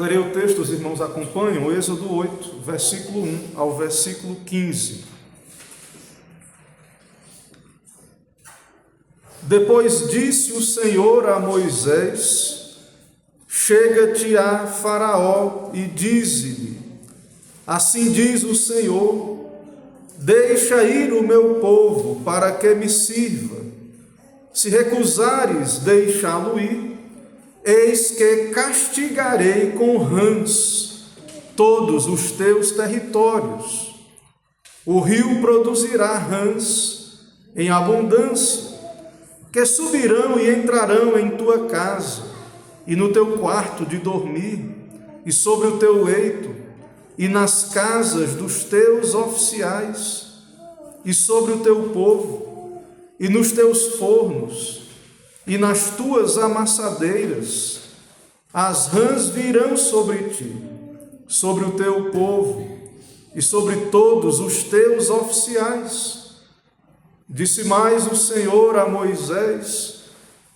lerei o texto, os irmãos acompanham, Êxodo 8, versículo 1 ao versículo 15. Depois disse o Senhor a Moisés: chega-te a Faraó e dize-lhe: assim diz o Senhor, deixa ir o meu povo para que me sirva. Se recusares deixá-lo ir, eis que castigarei com rãs todos os teus territórios. O rio produzirá rãs em abundância, que subirão e entrarão em tua casa, e no teu quarto de dormir, e sobre o teu leito, e nas casas dos teus oficiais, e sobre o teu povo, e nos teus fornos, e nas tuas amassadeiras. As rãs virão sobre ti, sobre o teu povo, e sobre todos os teus oficiais. Disse mais o Senhor a Moisés: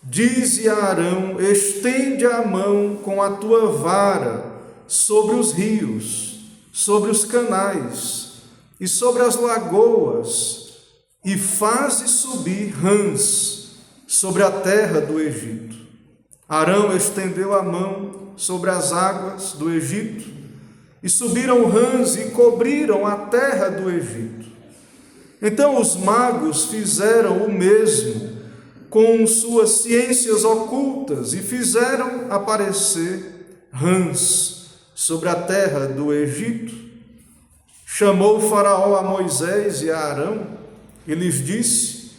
dize a Arão: estende a mão com a tua vara sobre os rios, sobre os canais e sobre as lagoas, e faze subir rãs sobre a terra do Egito. Arão estendeu a mão sobre as águas do Egito, e subiram rãs e cobriram a terra do Egito. Então os magos fizeram o mesmo com suas ciências ocultas e fizeram aparecer rãs sobre a terra do Egito. Chamou o Faraó a Moisés e a Arão e lhes disse: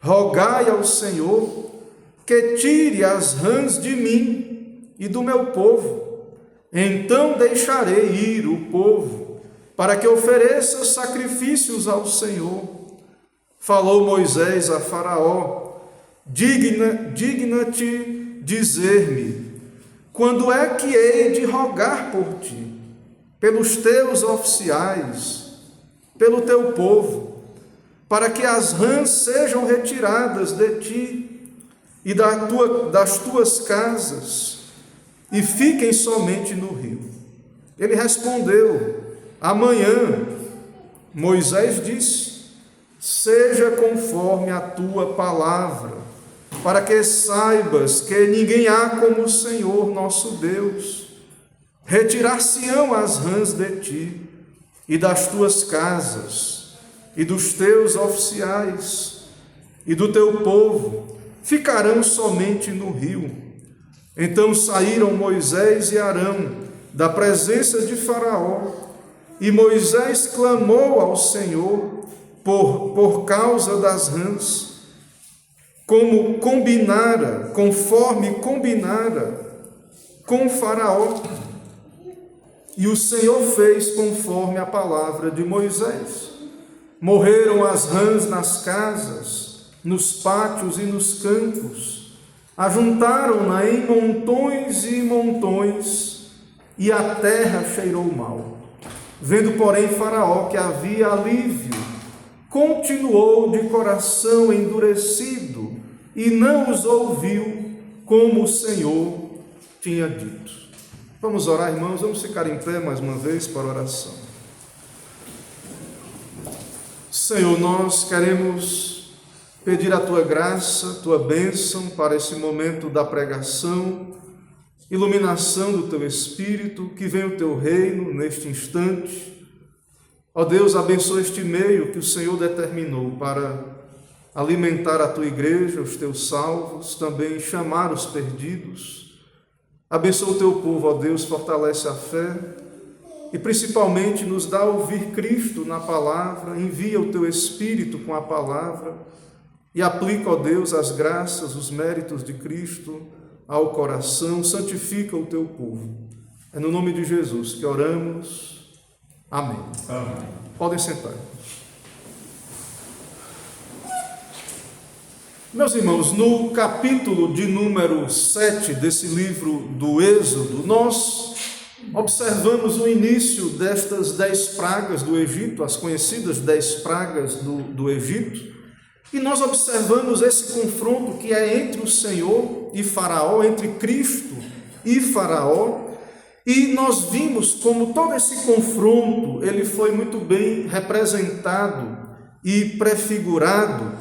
rogai ao Senhor que tire as rãs de mim e do meu povo. Então deixarei ir o povo, para que ofereça sacrifícios ao Senhor. Falou Moisés a Faraó: digna-te dizer-me, quando é que hei de rogar por ti, pelos teus oficiais, pelo teu povo, para que as rãs sejam retiradas de ti e das tuas casas, e fiquem somente no rio? Ele respondeu: amanhã. Moisés disse: seja conforme a tua palavra, para que saibas que ninguém há como o Senhor nosso Deus. Retirar-se-ão as rãs de ti e das tuas casas e dos teus oficiais e do teu povo, ficarão somente no rio. Então saíram Moisés e Arão da presença de Faraó, e Moisés clamou ao Senhor por causa das rãs, conforme combinara com Faraó. E o Senhor fez conforme a palavra de Moisés. Morreram as rãs nas casas, nos pátios e nos campos. Ajuntaram-na em montões e montões, e a terra cheirou mal. Vendo, porém, Faraó que havia alívio, continuou de coração endurecido e não os ouviu, como o Senhor tinha dito. Vamos orar, irmãos, vamos ficar em pé mais uma vez para a oração. Senhor, nós queremos pedir a Tua graça, Tua bênção para esse momento da pregação, iluminação do Teu Espírito, que venha o Teu reino neste instante. Ó Deus, abençoa este meio que o Senhor determinou para alimentar a Tua igreja, os Teus salvos, também chamar os perdidos. Abençoa o Teu povo, ó Deus, fortalece a fé e principalmente nos dá a ouvir Cristo na palavra, envia o Teu Espírito com a palavra e aplica, ó Deus, as graças, os méritos de Cristo ao coração, santifica o Teu povo. É no nome de Jesus que oramos. Amém. Amém. Podem sentar. Meus irmãos, no capítulo de número 7 desse livro do Êxodo, nós observamos o início destas 10 pragas do Egito, as conhecidas 10 pragas do Egito, e nós observamos esse confronto que é entre o Senhor e Faraó, entre Cristo e Faraó, E nós vimos como todo esse confronto ele foi muito bem representado e prefigurado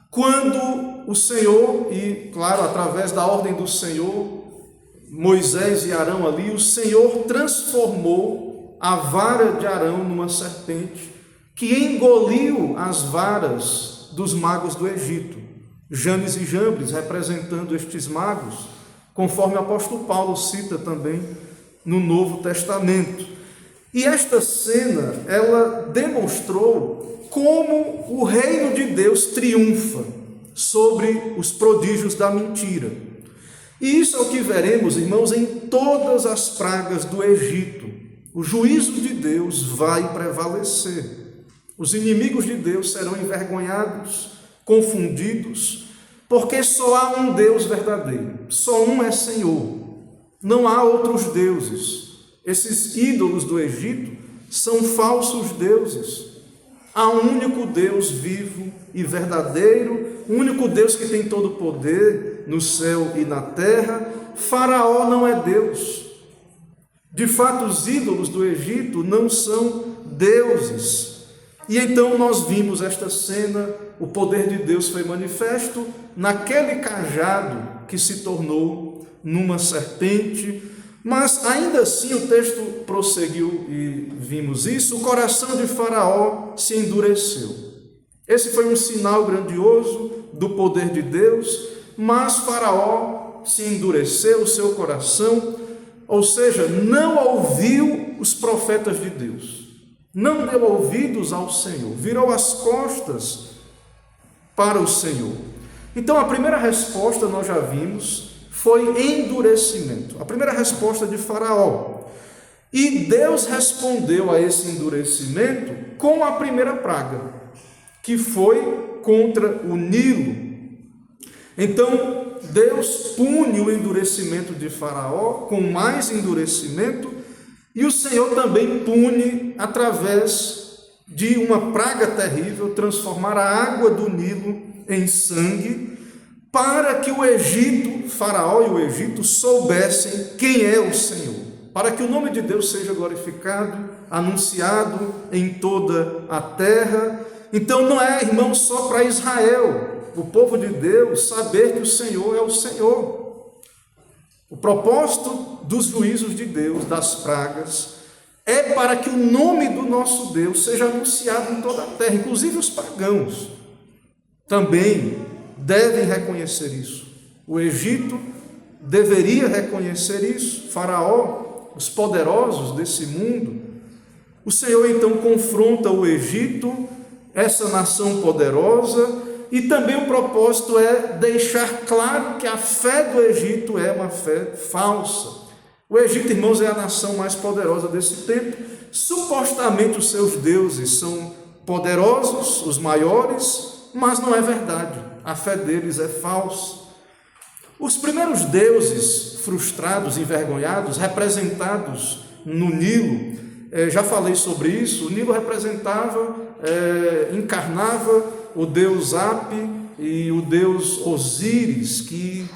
quando o Senhor, e claro, através da ordem do Senhor, Moisés e Arão ali, o Senhor transformou a vara de Arão numa serpente que engoliu as varas dos magos do Egito, Janes e Jambres, representando estes magos, conforme o apóstolo Paulo cita também no Novo Testamento. E esta cena, ela demonstrou como o reino de Deus triunfa sobre os prodígios da mentira. E isso é o que veremos, irmãos, em todas as pragas do Egito. O juízo de Deus vai prevalecer. Os inimigos de Deus serão envergonhados, confundidos, porque só há um Deus verdadeiro, só um é Senhor. Não há outros deuses. Esses ídolos do Egito são falsos deuses. Há um único Deus vivo e verdadeiro, um único Deus que tem todo o poder no céu e na terra. Faraó não é Deus. De fato, os ídolos do Egito não são deuses. E então nós vimos esta cena, o poder de Deus foi manifesto naquele cajado que se tornou numa serpente, mas ainda assim o texto prosseguiu e vimos isso, o coração de Faraó se endureceu. Esse foi um sinal grandioso do poder de Deus, mas Faraó se endureceu o seu coração, ou seja, não ouviu os profetas de Deus, não deu ouvidos ao Senhor, virou as costas para o Senhor. Então a primeira resposta nós já vimos, foi endurecimento. A primeira resposta de Faraó. E Deus respondeu a esse endurecimento com a primeira praga, que foi contra o Nilo. Então, Deus pune o endurecimento de Faraó com mais endurecimento, e o Senhor também pune através de uma praga terrível, transformar a água do Nilo em sangue, para que o Egito, Faraó e o Egito, soubessem quem é o Senhor, para que o nome de Deus seja glorificado, anunciado em toda a terra. Então não é, irmão, só para Israel, o povo de Deus, saber que o Senhor é o Senhor. O propósito dos juízos de Deus, das pragas, é para que o nome do nosso Deus seja anunciado em toda a terra, inclusive os pagãos também devem reconhecer isso. O Egito deveria reconhecer isso, Faraó, os poderosos desse mundo. O Senhor então confronta o Egito, essa nação poderosa, e também o propósito é deixar claro que a fé do Egito é uma fé falsa. O Egito, irmãos, é a nação mais poderosa desse tempo. Supostamente os seus deuses são poderosos, os maiores, mas não é verdade. A fé deles é falsa. Os primeiros deuses frustrados, envergonhados, representados no Nilo, já falei sobre isso, o Nilo representava, encarnava o deus Api e o deus Osíris, que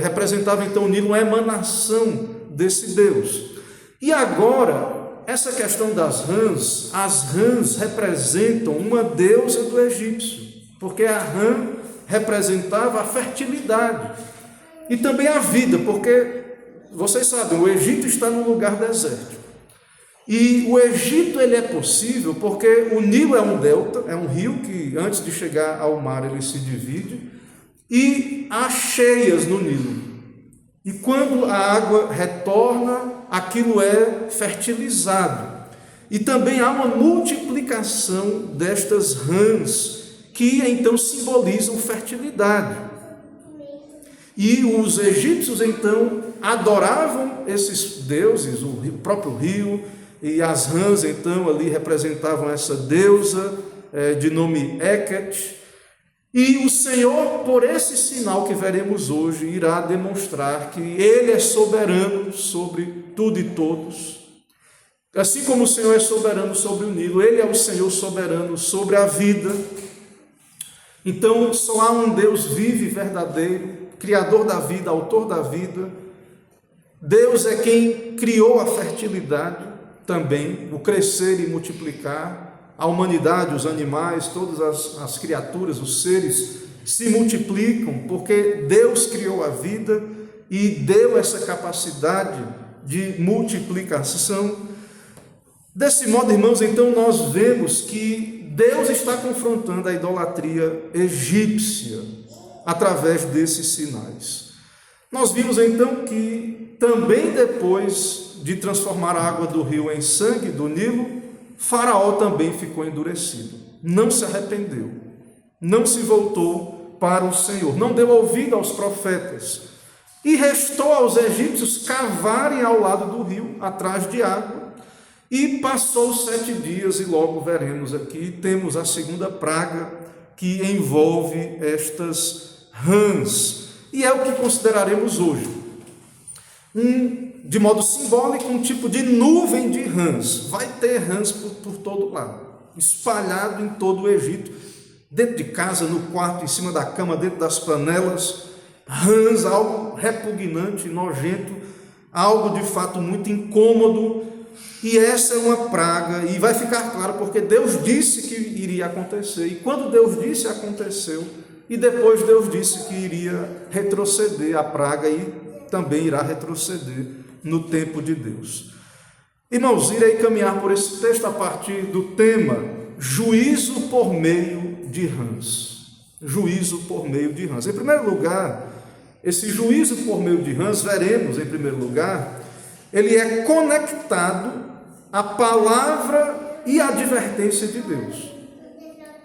representava então o Nilo, uma emanação desse deus. E agora, essa questão das rãs, as rãs representam uma deusa do egípcio, porque a rã representava a fertilidade e também a vida, porque vocês sabem, o Egito está num lugar desértico. E o Egito ele é possível porque o Nilo é um delta, é um rio que antes de chegar ao mar ele se divide, e há cheias no Nilo. E quando a água retorna, aquilo é fertilizado. E também há uma multiplicação destas rãs, que então simbolizam fertilidade. E os egípcios então adoravam esses deuses, o próprio rio, e as rãs então ali representavam essa deusa de nome Heket. E o Senhor, por esse sinal que veremos hoje, irá demonstrar que Ele é soberano sobre tudo e todos. Assim como o Senhor é soberano sobre o Nilo, Ele é o Senhor soberano sobre a vida. Então, só há um Deus vivo e verdadeiro, Criador da vida, Autor da vida, Deus é quem criou a fertilidade também, o crescer e multiplicar. A humanidade, os animais, todas as criaturas, os seres se multiplicam porque Deus criou a vida e deu essa capacidade de multiplicação. Desse modo, irmãos, então nós vemos que Deus está confrontando a idolatria egípcia através desses sinais. Nós vimos então que também depois de transformar a água do rio em sangue do Nilo, Faraó também ficou endurecido, não se arrependeu, não se voltou para o Senhor, não deu ouvido aos profetas, e restou aos egípcios cavarem ao lado do rio, atrás de água, e passou 7 dias, e logo veremos aqui, temos a segunda praga que envolve estas rãs, e é o que consideraremos hoje. De modo simbólico, um tipo de nuvem de rãs. Vai ter rãs por todo lado, espalhado em todo o Egito, dentro de casa, no quarto, em cima da cama, dentro das panelas. Rãs, algo repugnante, nojento, algo de fato muito incômodo. E essa é uma praga, e vai ficar claro porque Deus disse que iria acontecer, e quando Deus disse, aconteceu, e depois Deus disse que iria retroceder a praga, e também irá retroceder no tempo de Deus. Irmãos, irei caminhar por esse texto a partir do tema juízo por meio de rãs. Juízo por meio de rãs. Em primeiro lugar, esse juízo por meio de rãs, veremos em primeiro lugar, ele é conectado à palavra e à advertência de Deus.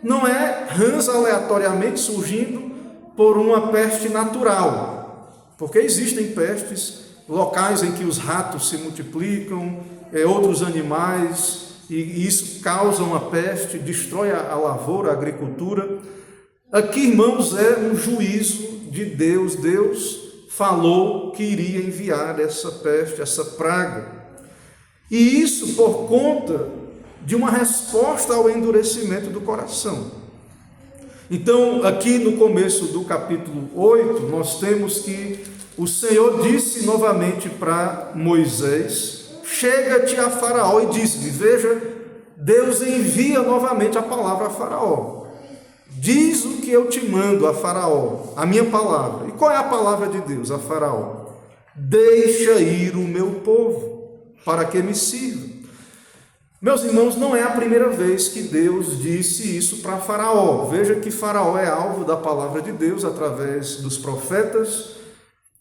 Não é rãs aleatoriamente surgindo por uma peste natural, porque existem pestes, locais em que os ratos se multiplicam, outros animais, e isso causa uma peste, destrói a lavoura, a agricultura. Aqui, irmãos, é um juízo de Deus. Deus falou que iria enviar essa peste, essa praga. E isso por conta de uma resposta ao endurecimento do coração. Então, aqui no começo do capítulo 8, nós temos que o Senhor disse novamente para Moisés: chega-te a Faraó, e disse-lhe, veja, Deus envia novamente a palavra a Faraó. Diz o que eu te mando a Faraó, a minha palavra. E qual é a palavra de Deus a Faraó? Deixa ir o meu povo, para que me sirva. Meus irmãos, não é a primeira vez que Deus disse isso para Faraó. Veja que Faraó é alvo da palavra de Deus através dos profetas.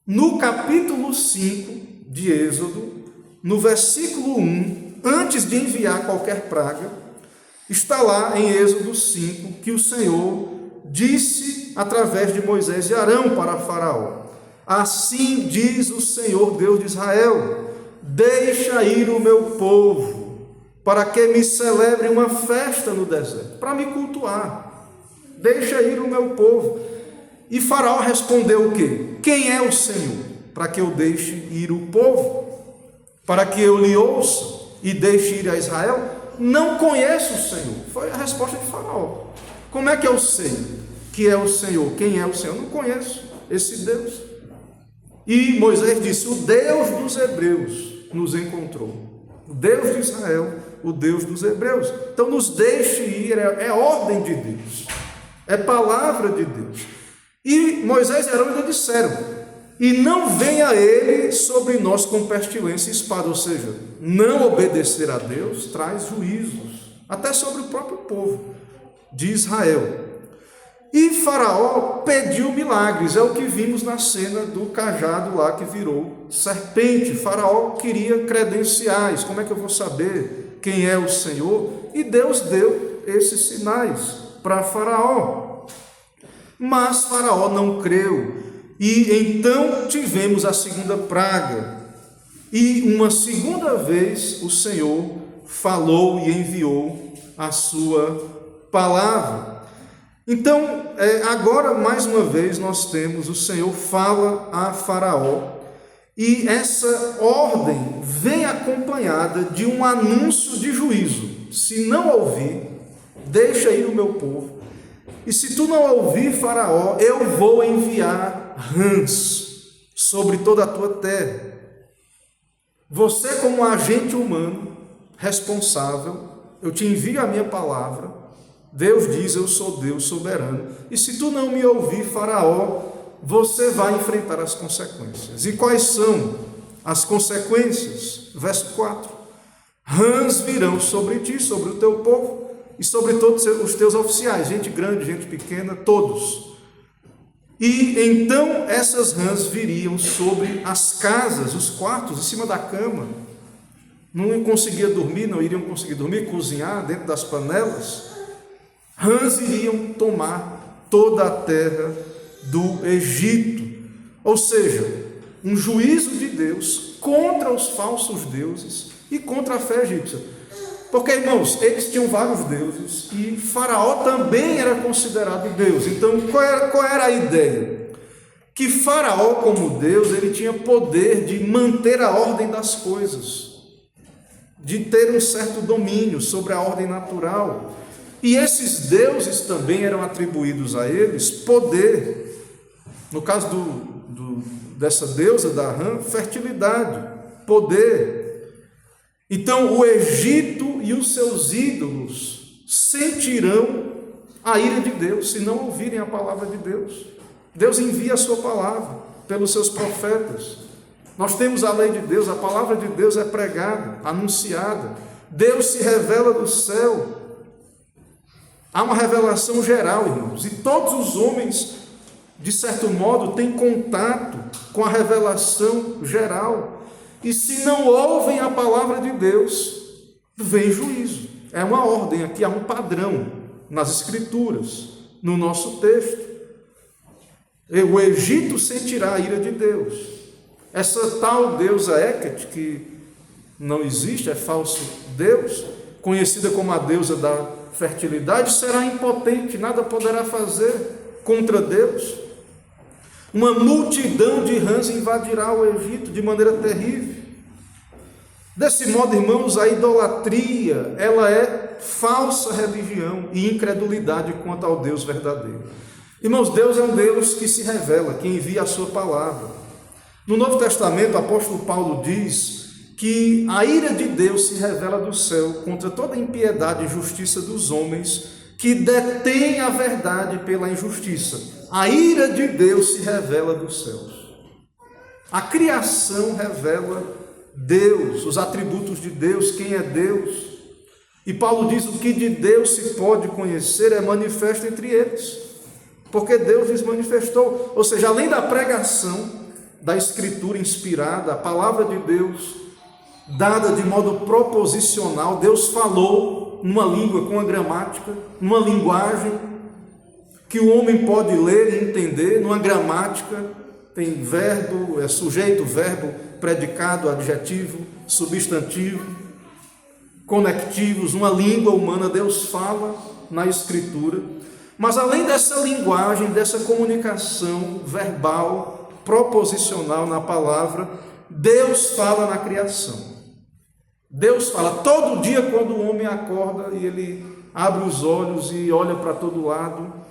No capítulo 5 de Êxodo, no versículo 1, antes de enviar qualquer praga, está lá em Êxodo 5 que o Senhor disse através de Moisés e Arão para Faraó: assim diz o Senhor Deus de Israel, deixa ir o meu povo, para que me celebre uma festa no deserto, para me cultuar. Deixa ir o meu povo. E Faraó respondeu o quê? Quem é o Senhor? Para que eu deixe ir o povo? Para que eu lhe ouça e deixe ir a Israel? Não conheço o Senhor. Foi a resposta de Faraó. Como é que eu sei que é o Senhor? Quem é o Senhor? Eu não conheço esse Deus. E Moisés disse: o Deus dos hebreus nos encontrou. O Deus de Israel, o Deus dos hebreus. Então nos deixe ir, é ordem de Deus, é palavra de Deus. E Moisés e Arão ainda disseram: e não venha ele sobre nós com pestilência e espada. Ou seja, não obedecer a Deus traz juízos, até sobre o próprio povo de Israel. E Faraó pediu milagres, é o que vimos na cena do cajado lá que virou serpente. Faraó queria credenciais, como é que eu vou saber quem é o Senhor? E Deus deu esses sinais para Faraó. Mas Faraó não creu, e então tivemos a segunda praga, e uma segunda vez o Senhor falou e enviou a sua palavra. Então, agora mais uma vez nós temos, o Senhor fala a Faraó, e essa ordem vem acompanhada de um anúncio de juízo. Se não ouvir, deixa ir o meu povo. E se tu não ouvir, Faraó, eu vou enviar rãs sobre toda a tua terra. você como agente humano, responsável, eu te envio a minha palavra, Deus diz, eu sou Deus soberano, e se tu não me ouvir, Faraó, você vai enfrentar as consequências. E quais são as consequências? Verso 4, rãs virão sobre ti, sobre o teu povo, e sobre todos os teus oficiais, gente grande, gente pequena, todos. E então essas rãs viriam sobre as casas, os quartos, em cima da cama. Não conseguia dormir, não iriam conseguir dormir, cozinhar dentro das panelas. Rãs iriam tomar toda a terra do Egito. Ou seja, um juízo de Deus contra os falsos deuses e contra a fé egípcia. Porque, irmãos, eles tinham vários deuses e Faraó também era considerado Deus. Então, qual era a ideia? Que Faraó, como Deus, ele tinha poder de manter a ordem das coisas, de ter um certo domínio sobre a ordem natural. E esses deuses também eram atribuídos a eles poder. No caso dessa deusa da rã, fertilidade, poder. Então, o Egito e os seus ídolos sentirão a ira de Deus se não ouvirem a palavra de Deus. Deus envia a sua palavra pelos seus profetas. Nós temos a lei de Deus, a palavra de Deus é pregada, anunciada. Deus se revela do céu. Há uma revelação geral, irmãos, e todos os homens, de certo modo, têm contato com a revelação geral. E se não ouvem a palavra de Deus, vem juízo. É uma ordem, aqui há um padrão nas Escrituras, no nosso texto. O Egito sentirá a ira de Deus. Essa tal deusa Heket, que não existe, é falso Deus, conhecida como a deusa da fertilidade, será impotente, nada poderá fazer contra Deus. Uma multidão de rãs invadirá o Egito de maneira terrível. Desse modo, irmãos, a idolatria, ela é falsa religião e incredulidade quanto ao Deus verdadeiro. Irmãos, Deus é um Deus que se revela, que envia a sua palavra. No Novo Testamento, o apóstolo Paulo diz que a ira de Deus se revela do céu contra toda a impiedade e injustiça dos homens que detêm a verdade pela injustiça. A ira de Deus se revela dos céus. A criação revela Deus, os atributos de Deus, quem é Deus. E Paulo diz: o que de Deus se pode conhecer é manifesto entre eles, porque Deus lhes manifestou. Ou seja, além da pregação da Escritura inspirada, a palavra de Deus dada de modo proposicional, Deus falou numa língua com a gramática, numa linguagem que o homem pode ler e entender, numa gramática, tem verbo, sujeito, verbo, predicado, adjetivo, substantivo, conectivos, uma língua humana. Deus fala na Escritura, mas além dessa linguagem, dessa comunicação verbal, proposicional na palavra, Deus fala na criação. Deus fala todo dia quando o homem acorda e ele abre os olhos e olha para todo lado.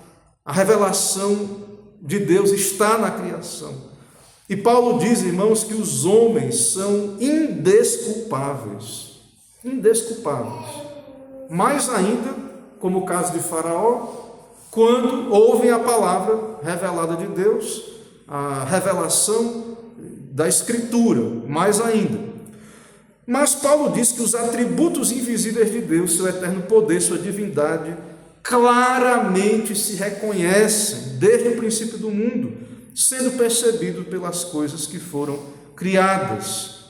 A revelação de Deus está na criação. E Paulo diz, irmãos, que os homens são indesculpáveis. Indesculpáveis. Mais ainda, como o caso de Faraó, quando ouvem a palavra revelada de Deus, a revelação da Escritura, mais ainda. Mas Paulo diz que os atributos invisíveis de Deus, seu eterno poder, sua divindade, claramente se reconhecem desde o princípio do mundo, sendo percebido pelas coisas que foram criadas.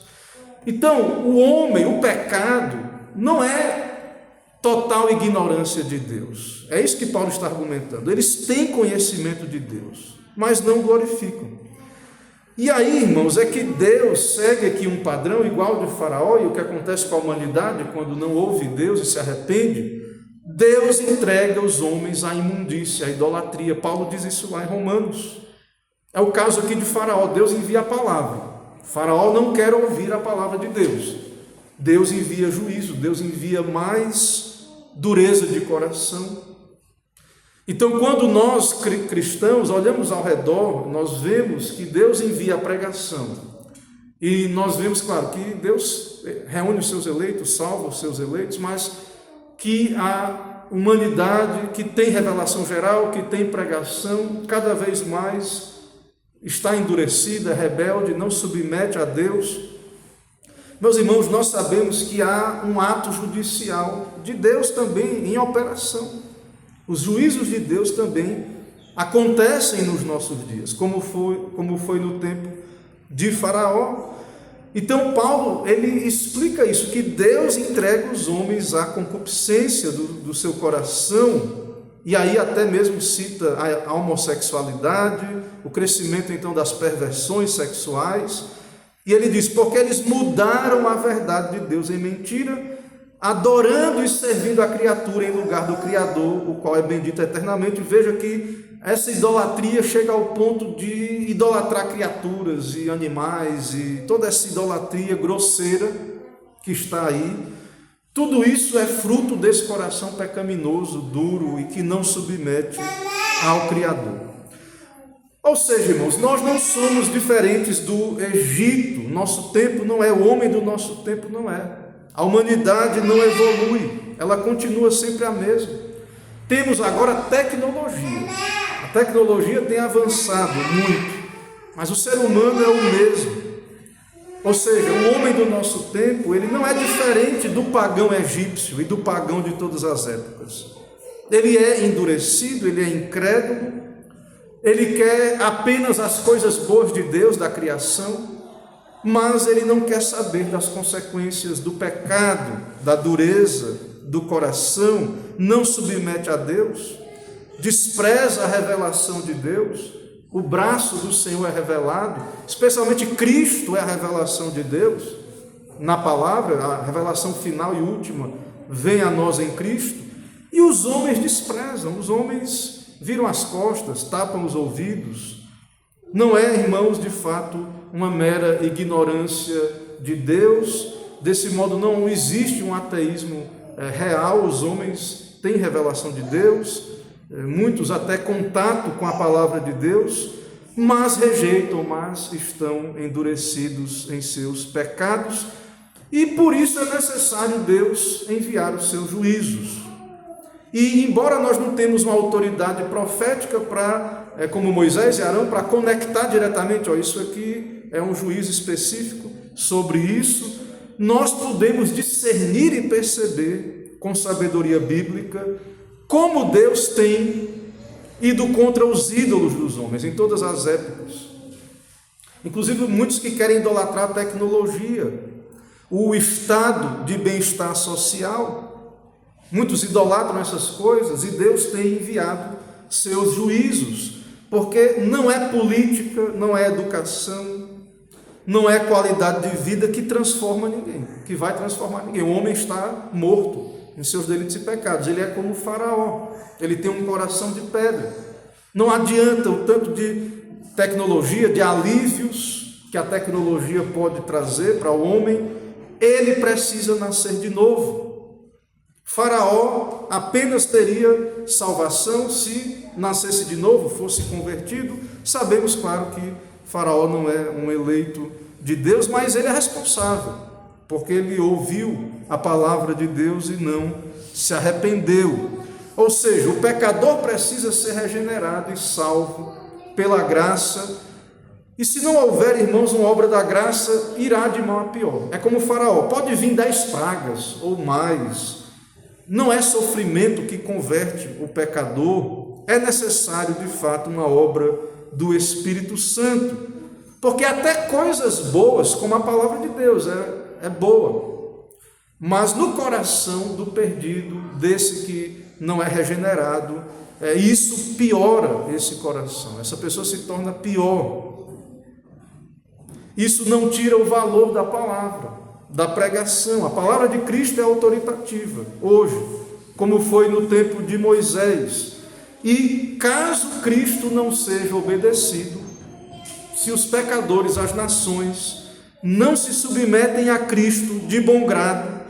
Então, o homem, o pecado, não é total ignorância de Deus. É isso que Paulo está argumentando. Eles têm conhecimento de Deus, mas não glorificam. E aí, irmãos, é que Deus segue aqui um padrão igual de Faraó, e o que acontece com a humanidade quando não ouve Deus e se arrepende, Deus entrega os homens à imundícia, à idolatria. Paulo diz isso lá em Romanos. É o caso aqui de Faraó. Deus envia a palavra. Faraó não quer ouvir a palavra de Deus. Deus envia juízo, Deus envia mais dureza de coração. Então, quando nós cristãos olhamos ao redor, nós vemos que Deus envia a pregação. E nós vemos, claro, que Deus reúne os seus eleitos, salva os seus eleitos, mas que a humanidade que tem revelação geral, que tem pregação, cada vez mais está endurecida, rebelde, não submete a Deus. Meus irmãos, nós sabemos que há um ato judicial de Deus também em operação. Os juízos de Deus também acontecem nos nossos dias, como foi no tempo de Faraó. Então Paulo, ele explica isso, que Deus entrega os homens à concupiscência do seu coração, e aí até mesmo cita a homossexualidade, o crescimento então das perversões sexuais, e ele diz, porque eles mudaram a verdade de Deus em mentira, adorando e servindo a criatura em lugar do Criador, o qual é bendito eternamente. Veja que essa idolatria chega ao ponto de idolatrar criaturas e animais, e toda essa idolatria grosseira que está aí, tudo isso é fruto desse coração pecaminoso, duro e que não submete ao Criador. Ou seja, irmãos, nós não somos diferentes do Egito. Nosso tempo não é, o homem do nosso tempo não é. A humanidade não evolui, ela continua sempre a mesma. Temos agora tecnologia. A tecnologia tem avançado muito, mas o ser humano é o mesmo. Ou seja, o homem do nosso tempo, ele não é diferente do pagão egípcio e do pagão de todas as épocas. Ele é endurecido, ele é incrédulo, ele quer apenas as coisas boas de Deus, da criação, mas ele não quer saber das consequências do pecado, da dureza do coração, não submete a Deus, despreza a revelação de Deus. O braço do Senhor é revelado, especialmente Cristo é a revelação de Deus. Na palavra, a revelação final e última vem a nós em Cristo, e os homens desprezam, os homens viram as costas, tapam os ouvidos. Não é, irmãos, de fato, uma mera ignorância de Deus. Desse modo não existe um ateísmo real, os homens têm revelação de Deus, muitos até contato com a palavra de Deus, mas rejeitam, mas estão endurecidos em seus pecados, e por isso é necessário Deus enviar os seus juízos. E embora nós não temos uma autoridade profética para, como Moisés e Arão, para conectar diretamente, isso aqui é um juízo específico sobre isso, nós podemos discernir e perceber com sabedoria bíblica como Deus tem ido contra os ídolos dos homens em todas as épocas. Inclusive muitos que querem idolatrar a tecnologia, o estado de bem-estar social. Muitos idolatram essas coisas e Deus tem enviado seus juízos, porque não é política, não é educação, não é qualidade de vida que transforma ninguém, que vai transformar ninguém. O homem está morto em seus delitos e pecados, ele é como o Faraó, ele tem um coração de pedra. Não adianta o tanto de tecnologia, de alívios que a tecnologia pode trazer para o homem, ele precisa nascer de novo. Faraó apenas teria salvação se nascesse de novo, fosse convertido. Sabemos, claro, que Faraó não é um eleito de Deus, mas ele é responsável, porque ele ouviu a palavra de Deus e não se arrependeu. Ou seja, o pecador precisa ser regenerado e salvo pela graça, e se não houver, irmãos, uma obra da graça, irá de mal a pior. É como o Faraó, pode vir 10 pragas ou mais, não é sofrimento que converte o pecador, é necessário de fato uma obra do Espírito Santo, porque até coisas boas, como a palavra de Deus, é boa, mas no coração do perdido, desse que não é regenerado, isso piora esse coração, essa pessoa se torna pior. Isso não tira o valor da palavra, da pregação. A palavra de Cristo é autoritativa hoje, como foi no tempo de Moisés. E caso Cristo não seja obedecido, se os pecadores, as nações, não se submetem a Cristo de bom grado,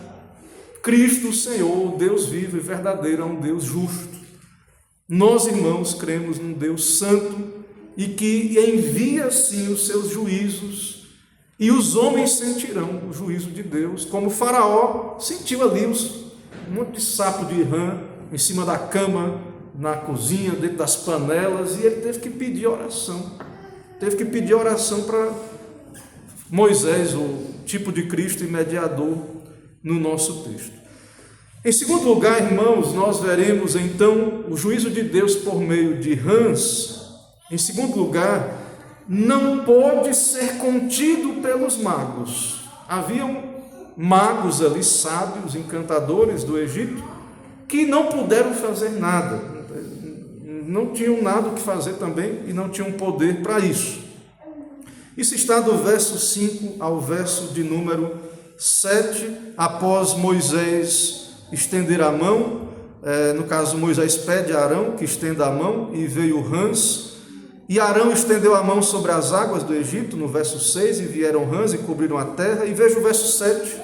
Cristo, o Senhor, o Deus vivo e verdadeiro, é um Deus justo. Nós, irmãos, cremos num Deus santo e que envia, sim, os seus juízos e os homens sentirão o juízo de Deus, como Faraó sentiu ali um monte de sapo de rã em cima da cama, na cozinha, dentro das panelas, e ele teve que pedir oração. Teve que pedir oração para Moisés, o tipo de Cristo e mediador no nosso texto. Em segundo lugar, irmãos, nós veremos então o juízo de Deus por meio de rãs. Em segundo lugar, não pôde ser contido pelos magos. Haviam magos ali, sábios, encantadores do Egito, que não puderam fazer nada. Não tinham nada o que fazer também e não tinham poder para isso. Isso está do verso 5 ao verso de número 7, após Moisés estender a mão, no caso Moisés pede a Arão que estenda a mão, e veio rãs, e Arão estendeu a mão sobre as águas do Egito, no verso 6, e vieram rãs e cobriram a terra, e veja o verso 7,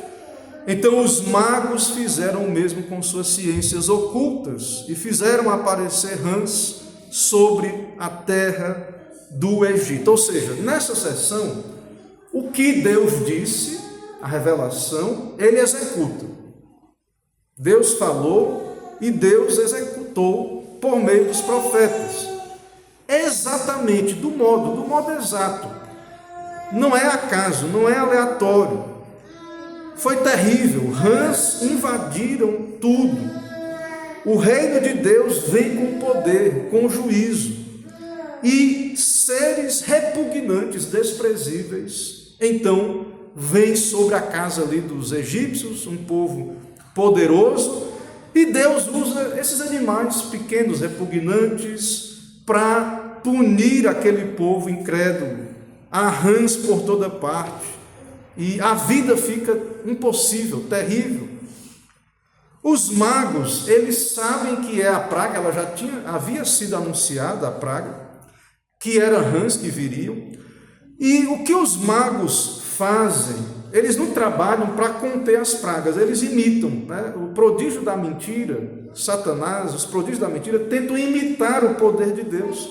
então os magos fizeram o mesmo com suas ciências ocultas, e fizeram aparecer rãs sobre a terra do Egito. Ou seja, nessa sessão, o que Deus disse, a revelação, ele executa. Deus falou e Deus executou por meio dos profetas. Exatamente, do modo exato. Não é acaso, não é aleatório. Foi terrível, rãs invadiram tudo. O reino de Deus vem com poder, com juízo. E seres repugnantes, desprezíveis, então, vêm sobre a casa ali dos egípcios, um povo poderoso, e Deus usa esses animais pequenos, repugnantes, para punir aquele povo incrédulo. Há rãs por toda parte, e a vida fica impossível, terrível. Os magos, eles sabem que é a praga, ela já havia sido anunciada, a praga, que era rãs que viriam, e o que os magos fazem? Eles não trabalham para conter as pragas, eles imitam, né? O prodígio da mentira, Satanás, os prodígios da mentira tentam imitar o poder de Deus.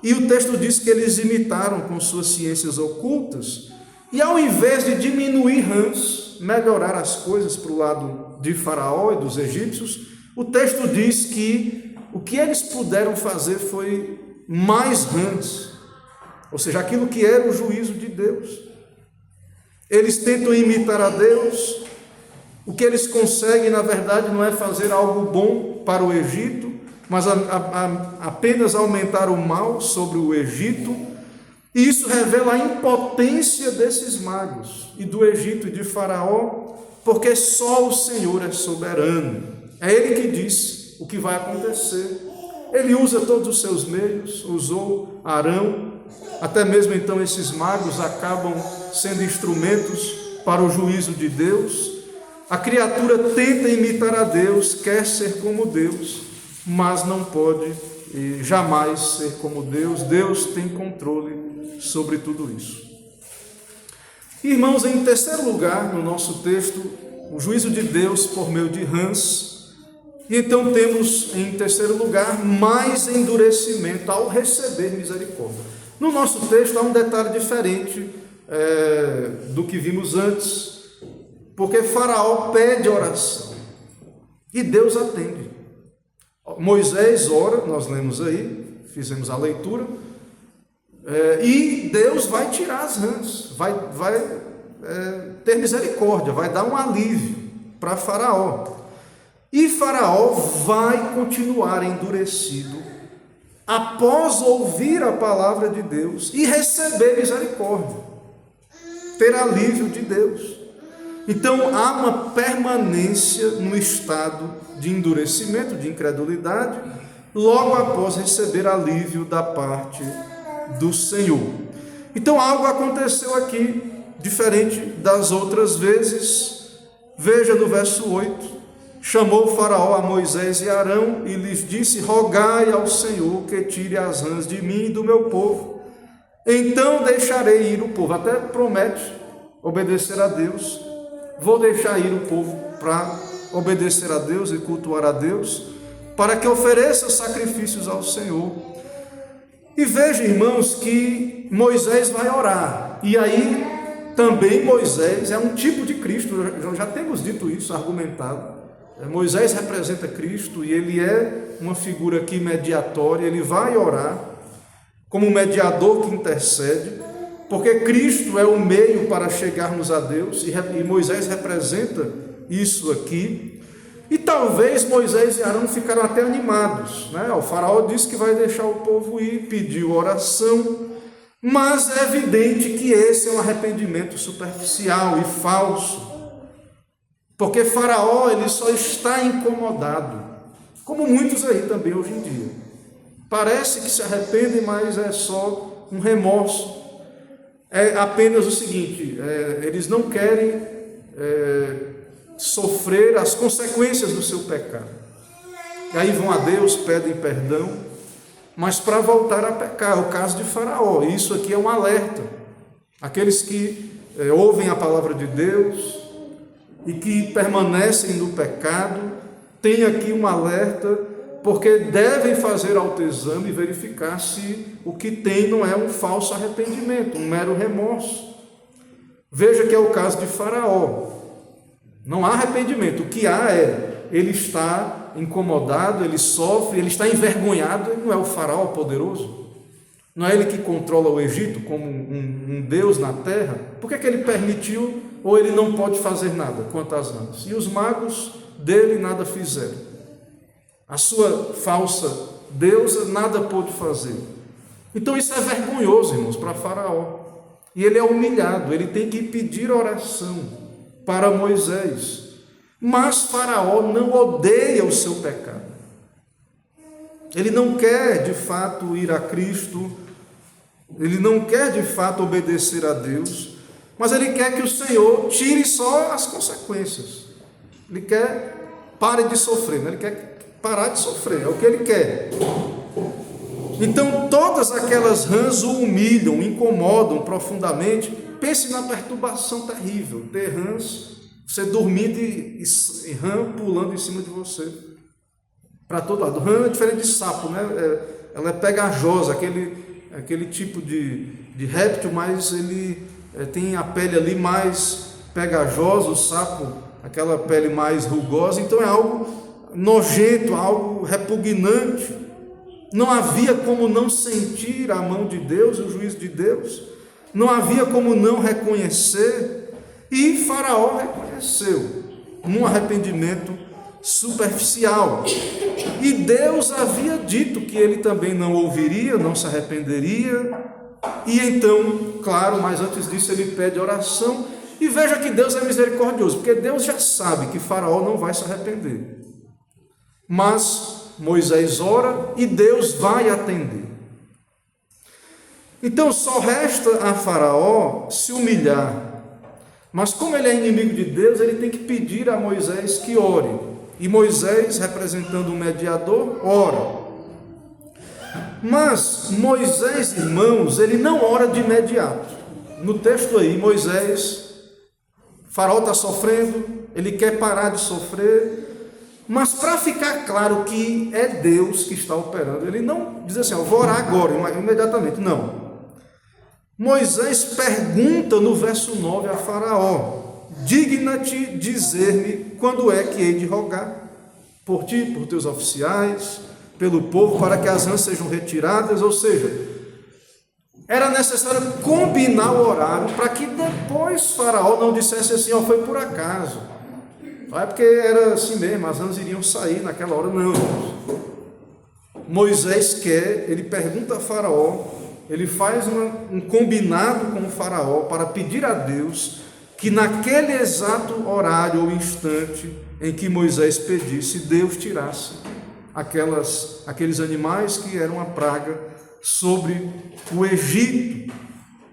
E o texto diz que eles imitaram com suas ciências ocultas, e ao invés de diminuir rãs, melhorar as coisas para o lado de Faraó e dos egípcios, o texto diz que o que eles puderam fazer foi mais rãs, ou seja, aquilo que era o juízo de Deus. Eles tentam imitar a Deus, o que eles conseguem, na verdade, não é fazer algo bom para o Egito, mas apenas aumentar o mal sobre o Egito, e isso revela a impotência desses magos, e do Egito e de Faraó, porque só o Senhor é soberano, é Ele que diz o que vai acontecer. Ele usa todos os seus meios, usou Arão, até mesmo então esses magos acabam sendo instrumentos para o juízo de Deus. A criatura tenta imitar a Deus, quer ser como Deus, mas não pode jamais ser como Deus. Deus tem controle sobre tudo isso. Irmãos, em terceiro lugar, no nosso texto, o juízo de Deus por meio de rãs. E então temos, em terceiro lugar, mais endurecimento ao receber misericórdia. No nosso texto há um detalhe diferente do que vimos antes, porque Faraó pede oração e Deus atende. Moisés ora, nós lemos aí, fizemos a leitura, e Deus vai tirar as rãs, vai ter misericórdia, vai dar um alívio para Faraó. E Faraó vai continuar endurecido após ouvir a palavra de Deus e receber misericórdia, ter alívio de Deus. Então há uma permanência no estado de endurecimento, de incredulidade, logo após receber alívio da parte do Senhor. Então algo aconteceu aqui, diferente das outras vezes. Veja no verso 8, chamou Faraó a Moisés e Arão e lhes disse: rogai ao Senhor que tire as rãs de mim e do meu povo, então deixarei ir o povo. Até promete obedecer a Deus. Vou deixar ir o povo para obedecer a Deus e cultuar a Deus, para que ofereça sacrifícios ao Senhor. E veja, irmãos, que Moisés vai orar, e aí também Moisés é um tipo de Cristo, já temos dito isso, argumentado. Moisés representa Cristo e ele é uma figura aqui mediatória, ele vai orar como mediador que intercede, porque Cristo é o meio para chegarmos a Deus e Moisés representa isso aqui. E talvez Moisés e Arão ficaram até animados, né? O faraó disse que vai deixar o povo ir, pediu oração, mas é evidente que esse é um arrependimento superficial e falso, porque Faraó ele só está incomodado, como muitos aí também hoje em dia. Parece que se arrependem, mas é só um remorso. É apenas o seguinte, eles não querem sofrer as consequências do seu pecado. E aí vão a Deus, pedem perdão, mas para voltar a pecar, é o caso de Faraó. Isso aqui é um alerta. Aqueles que ouvem a palavra de Deus e que permanecem no pecado, têm aqui um alerta, porque devem fazer autoexame e verificar se o que tem não é um falso arrependimento, um mero remorso. Veja que é o caso de Faraó. Não há arrependimento, o que há ele está incomodado, ele sofre, ele está envergonhado. Ele não é o faraó poderoso, não é ele que controla o Egito como um Deus na terra. Por que ele permitiu, ou ele não pode fazer nada quanto às rãs? E os magos dele nada fizeram, a sua falsa deusa nada pôde fazer. Então isso é vergonhoso, irmãos, para Faraó, e ele é humilhado, ele tem que pedir oração para Moisés. Mas Faraó não odeia o seu pecado. Ele não quer de fato ir a Cristo, ele não quer de fato obedecer a Deus, mas ele quer que o Senhor tire só as consequências. Ele quer pare de sofrer, né? Ele quer parar de sofrer, é o que ele quer. Então todas aquelas rãs o humilham, incomodam profundamente. Pense na perturbação terrível, ter rãs, você dormindo e rã pulando em cima de você, para todo lado. Rã é diferente de sapo, né? Ela é pegajosa, aquele tipo de réptil, mas ele tem a pele ali mais pegajosa, o sapo, aquela pele mais rugosa. Então é algo nojento, algo repugnante. Não havia como não sentir a mão de Deus, o juízo de Deus. Não havia como não reconhecer. E Faraó reconheceu, num arrependimento superficial. E Deus havia dito que ele também não ouviria, não se arrependeria. E então, claro, mas antes disso ele pede oração. E veja que Deus é misericordioso, porque Deus já sabe que Faraó não vai se arrepender. Mas Moisés ora e Deus vai atender. Então só resta a Faraó se humilhar. Mas como ele é inimigo de Deus, ele tem que pedir a Moisés que ore. E Moisés, representando o mediador, ora. Mas Moisés, irmãos, ele não ora de imediato. No texto aí, Moisés, Faraó está sofrendo, ele quer parar de sofrer. Mas para ficar claro que é Deus que está operando, ele não diz assim, eu vou orar agora, imediatamente, não. Moisés pergunta no verso 9 a Faraó, digna-te dizer-me quando é que hei de rogar por ti, por teus oficiais, pelo povo, para que as rãs sejam retiradas. Ou seja, era necessário combinar o horário para que depois Faraó não dissesse assim, foi por acaso. Não é porque era assim mesmo, as rãs iriam sair naquela hora, não. Moisés quer, ele pergunta a Faraó, ele faz um combinado com o Faraó para pedir a Deus que naquele exato horário ou instante em que Moisés pedisse, Deus tirasse aqueles animais que eram uma praga sobre o Egito,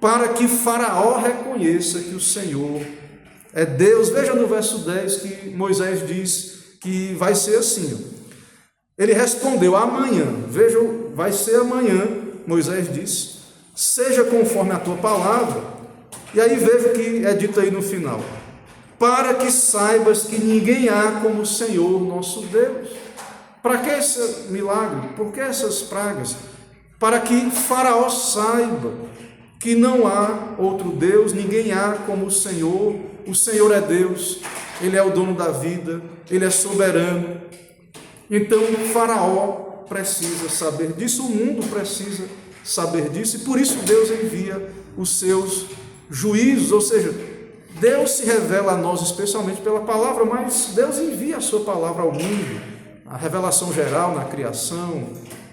para que Faraó reconheça que o Senhor é Deus. Veja no verso 10 que Moisés diz que vai ser assim. Ele respondeu, amanhã, veja, vai ser amanhã. Moisés disse, seja conforme a tua palavra. E aí veja o que é dito aí no final, para que saibas que ninguém há como o Senhor nosso Deus. Para que esse milagre? Por que essas pragas? Para que Faraó saiba que não há outro Deus, ninguém há como o Senhor é Deus, Ele é o dono da vida, Ele é soberano. Então Faraó precisa saber disso, o mundo precisa saber disso, e por isso Deus envia os seus juízos, ou seja, Deus se revela a nós especialmente pela palavra, mas Deus envia a sua palavra ao mundo, a revelação geral na criação.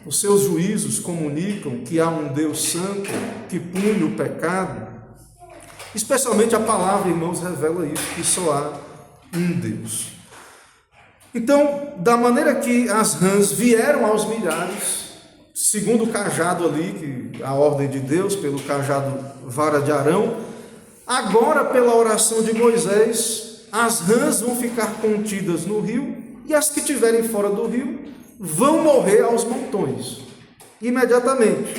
Os seus juízos comunicam que há um Deus santo que pune o pecado. Especialmente a palavra, irmãos, revela isso, que só há um Deus. Então, da maneira que as rãs vieram aos milhares, segundo o cajado ali, que a ordem de Deus, pelo cajado vara de Arão, agora pela oração de Moisés, as rãs vão ficar contidas no rio, e as que estiverem fora do rio vão morrer aos montões, imediatamente,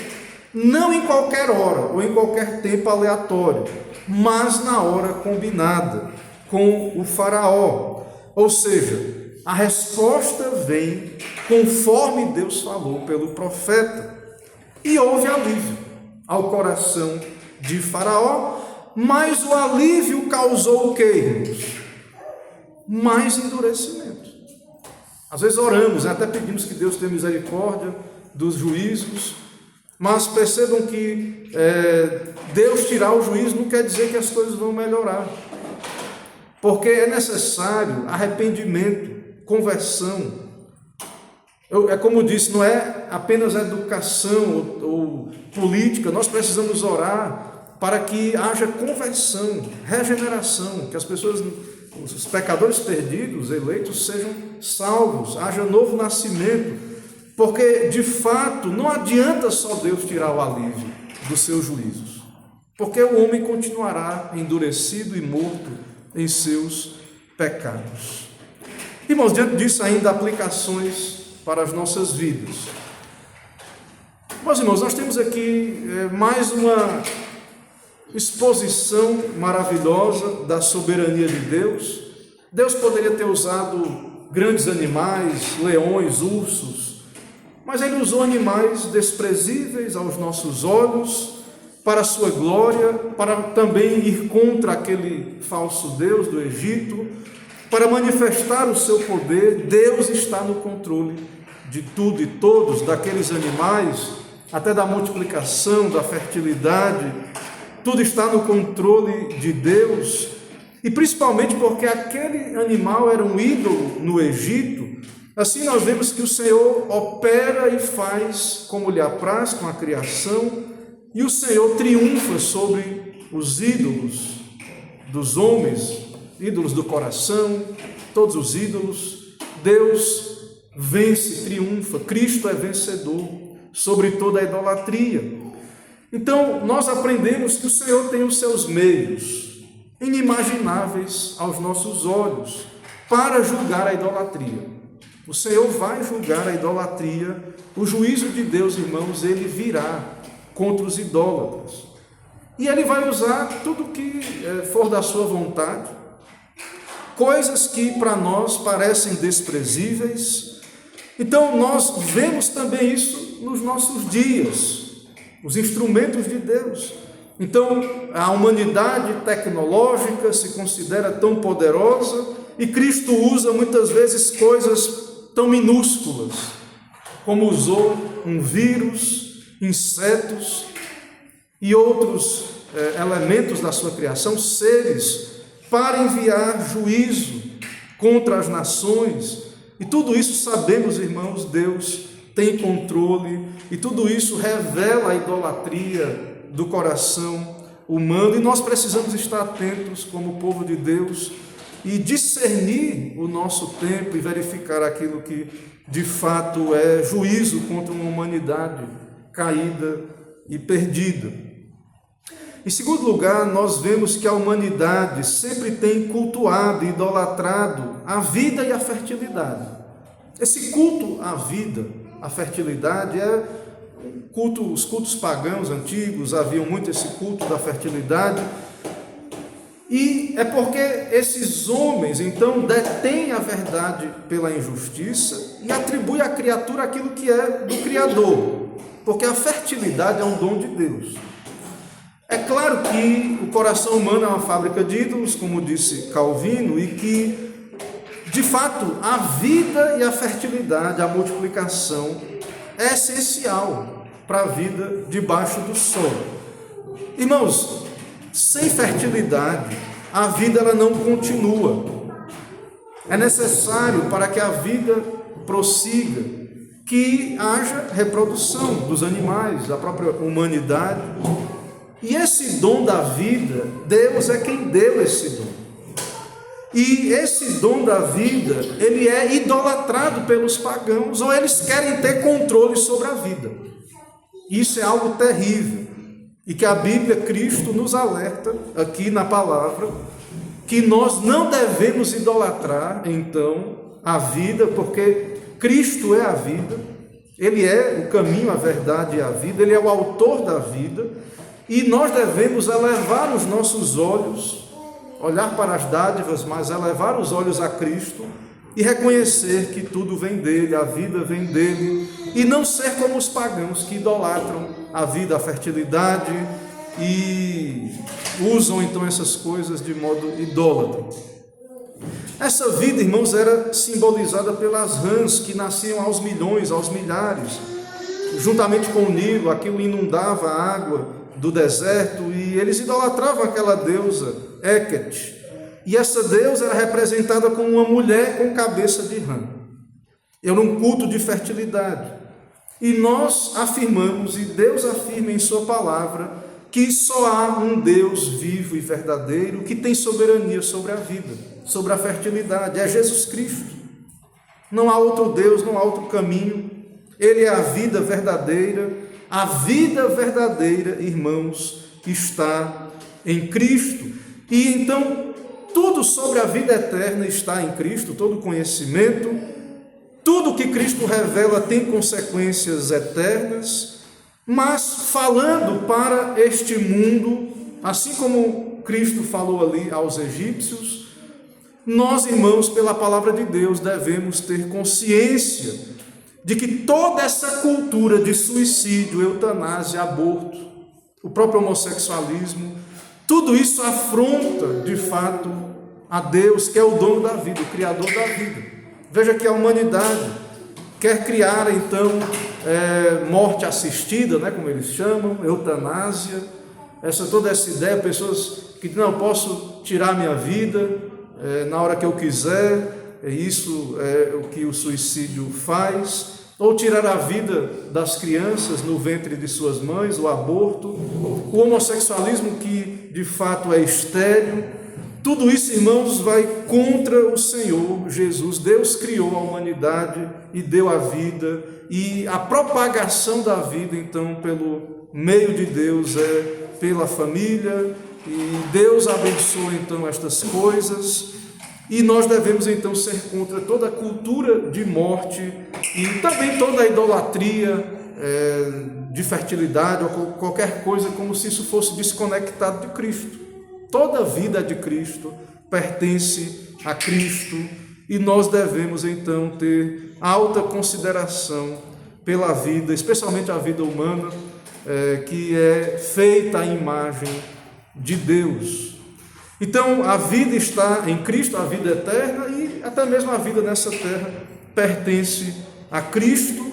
não em qualquer hora ou em qualquer tempo aleatório, mas na hora combinada com o faraó. Ou seja, a resposta vem conforme Deus falou pelo profeta, e houve alívio ao coração de Faraó, mas o alívio causou o quê, irmãos? Mais endurecimento. Às vezes oramos, até pedimos que Deus tenha misericórdia dos juízos, mas percebam que Deus tirar o juízo não quer dizer que as coisas vão melhorar, porque é necessário arrependimento, conversão. É como eu disse, não é apenas educação ou política, nós precisamos orar para que haja conversão, regeneração, que as pessoas, os pecadores perdidos, eleitos, sejam salvos, haja novo nascimento, porque de fato não adianta só Deus tirar o alívio dos seus juízos, porque o homem continuará endurecido e morto em seus pecados. Irmãos, diante disso ainda aplicações para as nossas vidas. Meus irmãos, nós temos aqui mais uma exposição maravilhosa da soberania de Deus. Deus poderia ter usado grandes animais, leões, ursos, mas Ele usou animais desprezíveis aos nossos olhos, para a sua glória, para também ir contra aquele falso Deus do Egito, para manifestar o seu poder. Deus está no controle de tudo e todos, daqueles animais, até da multiplicação, da fertilidade, tudo está no controle de Deus, e principalmente porque aquele animal era um ídolo no Egito. Assim nós vemos que o Senhor opera e faz como lhe apraz com a criação, e o Senhor triunfa sobre os ídolos dos homens, ídolos do coração, todos os ídolos. Deus vence, triunfa, Cristo é vencedor sobre toda a idolatria. Então, nós aprendemos que o Senhor tem os seus meios inimagináveis aos nossos olhos para julgar a idolatria. O Senhor vai julgar a idolatria, o juízo de Deus, irmãos, Ele virá contra os idólatras. E Ele vai usar tudo que for da sua vontade, coisas que para nós parecem desprezíveis. Então, nós vemos também isso nos nossos dias, os instrumentos de Deus. Então, a humanidade tecnológica se considera tão poderosa e Cristo usa muitas vezes coisas tão minúsculas, como usou um vírus, insetos e outros elementos da sua criação, seres, para enviar juízo contra as nações. E tudo isso sabemos, irmãos, Deus tem controle, e tudo isso revela a idolatria do coração humano, e nós precisamos estar atentos como povo de Deus e discernir o nosso tempo e verificar aquilo que de fato é juízo contra uma humanidade caída e perdida. Em segundo lugar, nós vemos que a humanidade sempre tem cultuado e idolatrado a vida e a fertilidade. Esse culto à vida, à fertilidade, os cultos pagãos antigos haviam muito esse culto da fertilidade, e é porque esses homens então detêm a verdade pela injustiça e atribuem à criatura aquilo que é do Criador, porque a fertilidade é um dom de Deus. claro que o coração humano é uma fábrica de ídolos, como disse Calvino, e que, de fato, a vida e a fertilidade, a multiplicação é essencial para a vida debaixo do sol. Irmãos, sem fertilidade, a vida ela não continua. É necessário para que a vida prossiga que haja reprodução dos animais, da própria humanidade. E esse dom da vida, Deus é quem deu esse dom. E esse dom da vida, ele é idolatrado pelos pagãos, ou eles querem ter controle sobre a vida. Isso é algo terrível. E que a Bíblia, Cristo, nos alerta aqui na palavra, que nós não devemos idolatrar, então, a vida, porque Cristo é a vida, Ele é o caminho, a verdade e a vida, Ele é o autor da vida, e nós devemos elevar os nossos olhos, olhar para as dádivas, mas elevar os olhos a Cristo e reconhecer que tudo vem dele, a vida vem dele, e não ser como os pagãos que idolatram a vida, a fertilidade e usam então essas coisas de modo idólatra. Essa vida, irmãos, era simbolizada pelas rãs que nasciam aos milhões, aos milhares, juntamente com o Nilo. Aquilo inundava a água do deserto e eles idolatravam aquela deusa Heket. E essa deusa era representada como uma mulher com cabeça de rã. Era um culto de fertilidade. E nós afirmamos, e Deus afirma em sua palavra, que só há um Deus vivo e verdadeiro que tem soberania sobre a vida, sobre a fertilidade. É Jesus Cristo. Não há outro Deus, não há outro caminho. Ele é a vida verdadeira. A vida verdadeira, irmãos, está em Cristo. E então, tudo sobre a vida eterna está em Cristo, todo conhecimento. Tudo que Cristo revela tem consequências eternas, mas falando para este mundo, assim como Cristo falou ali aos egípcios, nós, irmãos, pela palavra de Deus, devemos ter consciência de que toda essa cultura de suicídio, eutanásia, aborto, o próprio homossexualismo, tudo isso afronta, de fato, a Deus, que é o dono da vida, o Criador da vida. Veja que a humanidade quer criar, então, morte assistida, né, como eles chamam, eutanásia, toda essa ideia, pessoas que dizem, não, eu posso tirar minha vida na hora que eu quiser, isso é o que o suicídio faz, ou tirar a vida das crianças no ventre de suas mães, o aborto, o homossexualismo que de fato é estéril. Tudo isso, irmãos, vai contra o Senhor Jesus. Deus criou a humanidade e deu a vida, e a propagação da vida, então, pelo meio de Deus é pela família, e Deus abençoa, então, estas coisas, e nós devemos, então, ser contra toda a cultura de morte e também toda a idolatria de fertilidade ou qualquer coisa como se isso fosse desconectado de Cristo. Toda a vida de Cristo pertence a Cristo e nós devemos então ter alta consideração pela vida, especialmente a vida humana, que é feita à imagem de Deus. Então a vida está em Cristo, a vida eterna, e até mesmo a vida nessa terra pertence a Cristo,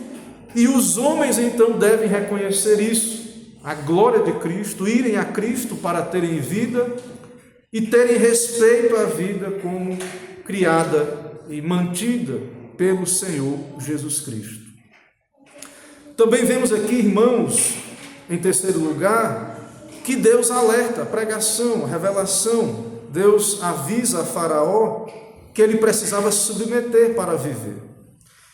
e os homens então devem reconhecer isso, a glória de Cristo, irem a Cristo para terem vida e terem respeito à vida como criada e mantida pelo Senhor Jesus Cristo. Também vemos aqui, irmãos, em terceiro lugar, que Deus alerta, a pregação, a revelação. Deus avisa a Faraó que ele precisava se submeter para viver.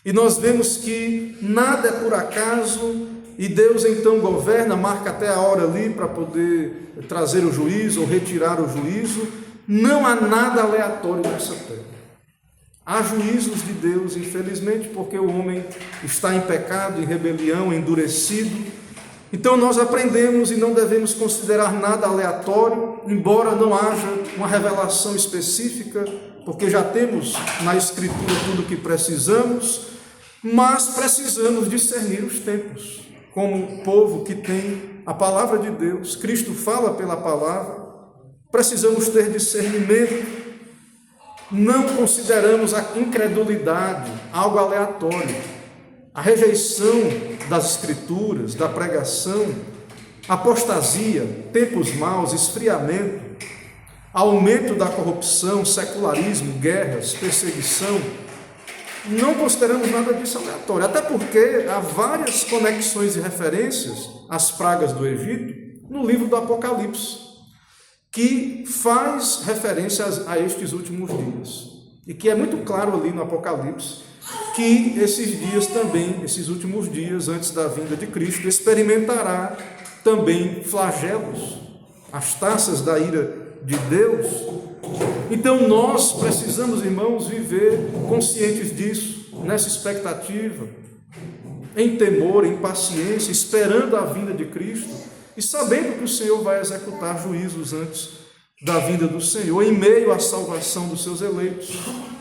E nós vemos que nada é por acaso, e Deus então governa, marca até a hora ali para poder trazer o juízo ou retirar o juízo. Não há nada aleatório nessa terra. Há juízos de Deus, infelizmente, porque o homem está em pecado, em rebelião, endurecido. Então nós aprendemos e não devemos considerar nada aleatório, embora não haja uma revelação específica, porque já temos na Escritura tudo o que precisamos, mas precisamos discernir os tempos, como povo que tem a palavra de Deus, Cristo fala pela palavra, precisamos ter discernimento, não consideramos a incredulidade algo aleatório, a rejeição das Escrituras, da pregação, apostasia, tempos maus, esfriamento, aumento da corrupção, secularismo, guerras, perseguição. Não consideramos nada disso aleatório, até porque há várias conexões e referências às pragas do Egito no livro do Apocalipse, que faz referência a estes últimos dias. E que é muito claro ali no Apocalipse que esses dias também, esses últimos dias antes da vinda de Cristo, experimentará também flagelos, as taças da ira de Deus. Então nós precisamos, irmãos, viver conscientes disso, nessa expectativa, em temor, em paciência, esperando a vinda de Cristo e sabendo que o Senhor vai executar juízos antes da vinda do Senhor. Em meio à salvação dos seus eleitos,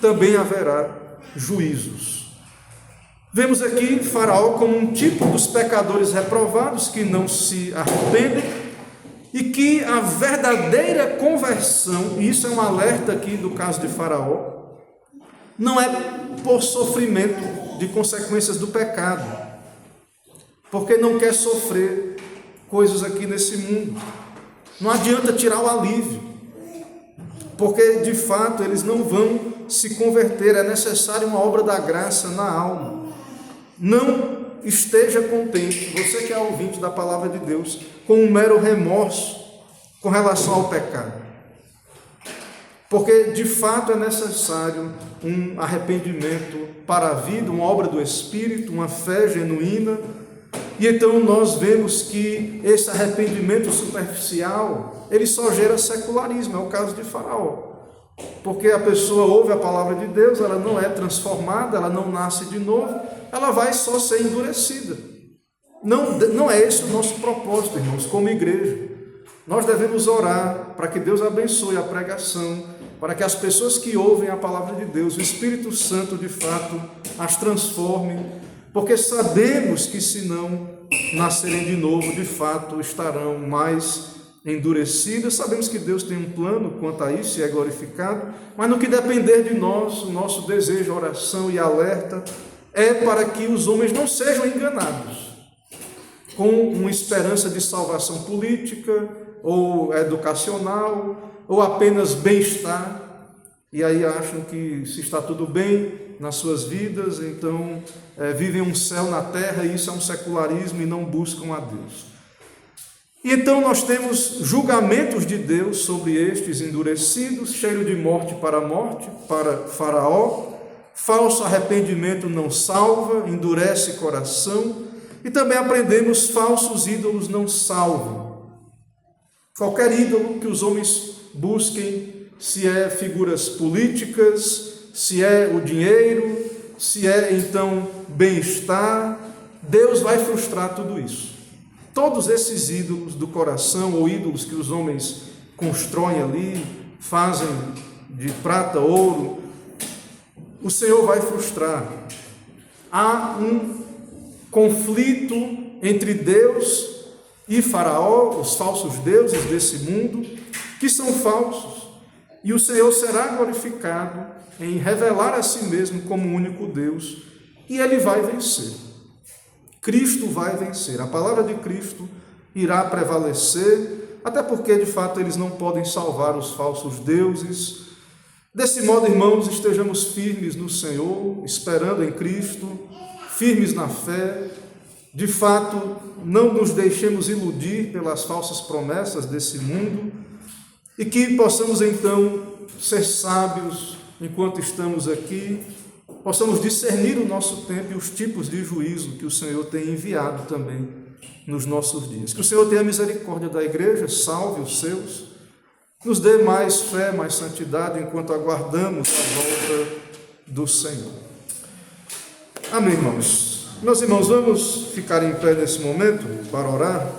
também haverá juízos. Vemos aqui Faraó como um tipo dos pecadores reprovados que não se arrependem e que a verdadeira conversão, e isso é um alerta aqui do caso de Faraó, não é por sofrimento de consequências do pecado, porque não quer sofrer coisas aqui nesse mundo. Não adianta tirar o alívio, porque de fato eles não vão se converter, é necessária uma obra da graça na alma. Não esteja contente, você que é ouvinte da palavra de Deus, com um mero remorso com relação ao pecado. Porque de fato é necessário um arrependimento para a vida, uma obra do Espírito, uma fé genuína. E então nós vemos que esse arrependimento superficial, ele só gera secularismo, é o caso de Faraó. Porque a pessoa ouve a palavra de Deus, ela não é transformada, ela não nasce de novo, ela vai só ser endurecida. Não é esse o nosso propósito, irmãos, como igreja. Nós devemos orar para que Deus abençoe a pregação, para que as pessoas que ouvem a palavra de Deus, o Espírito Santo de fato as transforme, porque sabemos que se não nascerem de novo, de fato estarão mais endurecidas. Sabemos que Deus tem um plano quanto a isso e é glorificado, mas no que depender de nós, o nosso desejo, oração e alerta é para que os homens não sejam enganados com uma esperança de salvação política ou educacional ou apenas bem-estar, e aí acham que se está tudo bem nas suas vidas, então vivem um céu na terra, e isso é um secularismo e não buscam a Deus. E então nós temos julgamentos de Deus sobre estes endurecidos, cheiro de morte para Faraó, falso arrependimento não salva, endurece coração, e também aprendemos falsos ídolos não salvam. Qualquer ídolo que os homens busquem, se é figuras políticas, se é o dinheiro, se é então bem-estar, Deus vai frustrar tudo isso. Todos esses ídolos do coração, ou ídolos que os homens constroem ali, fazem de prata, ouro, o Senhor vai frustrar. Há um conflito entre Deus e Faraó, os falsos deuses desse mundo, que são falsos, e o Senhor será glorificado em revelar a si mesmo como o único Deus, e ele vai vencer. Cristo vai vencer, a palavra de Cristo irá prevalecer, até porque de fato eles não podem salvar os falsos deuses. Desse modo, irmãos, estejamos firmes no Senhor, esperando em Cristo, firmes na fé. De fato, não nos deixemos iludir pelas falsas promessas desse mundo, e que possamos então ser sábios enquanto estamos aqui, possamos discernir o nosso tempo e os tipos de juízo que o Senhor tem enviado também nos nossos dias. Que o Senhor tenha misericórdia da igreja, salve os seus, nos dê mais fé, mais santidade enquanto aguardamos a volta do Senhor. Amém, irmãos. Meus irmãos, vamos ficar em pé nesse momento para orar.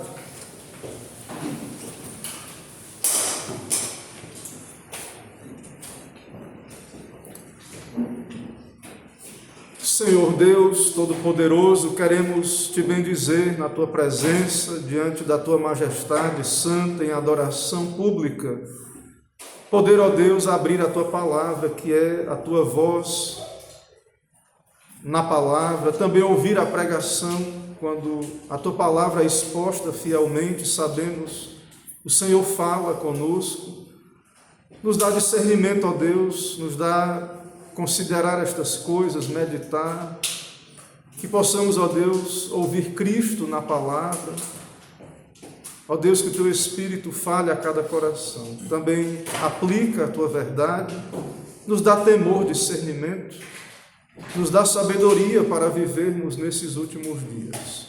Senhor Deus Todo-Poderoso, queremos te bendizer na tua presença, diante da tua majestade santa, em adoração pública. Poder, ó Deus, abrir a tua palavra, que é a tua voz na palavra, também ouvir a pregação, quando a tua palavra é exposta fielmente, sabemos, o Senhor fala conosco, nos dá discernimento, ó Deus, nos dá considerar estas coisas, meditar, que possamos, ó Deus, ouvir Cristo na palavra. Ó Deus, que o teu Espírito fale a cada coração. Também aplica a tua verdade, nos dá temor, discernimento, nos dá sabedoria para vivermos nesses últimos dias.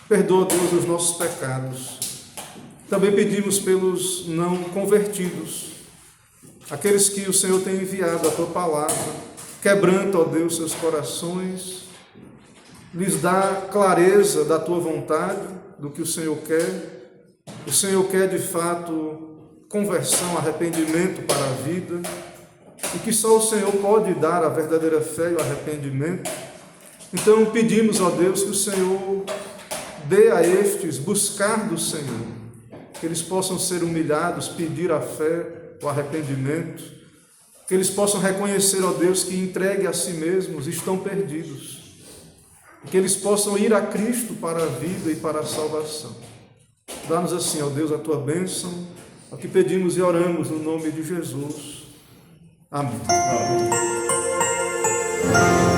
Perdoa, Deus, os nossos pecados. Também pedimos pelos não convertidos, aqueles que o Senhor tem enviado a tua palavra, quebranta, ó Deus, seus corações, lhes dá clareza da tua vontade, do que o Senhor quer. O Senhor quer, de fato, conversão, arrependimento para a vida, e que só o Senhor pode dar a verdadeira fé e o arrependimento. Então pedimos, ó Deus, que o Senhor dê a estes buscar do Senhor, que eles possam ser humilhados, pedir a fé, o arrependimento, que eles possam reconhecer, ó Deus, que entregue a si mesmos estão perdidos, que eles possam ir a Cristo para a vida e para a salvação. Dá-nos assim, ó Deus, a tua bênção, o que pedimos e oramos no nome de Jesus. Amém. Amém.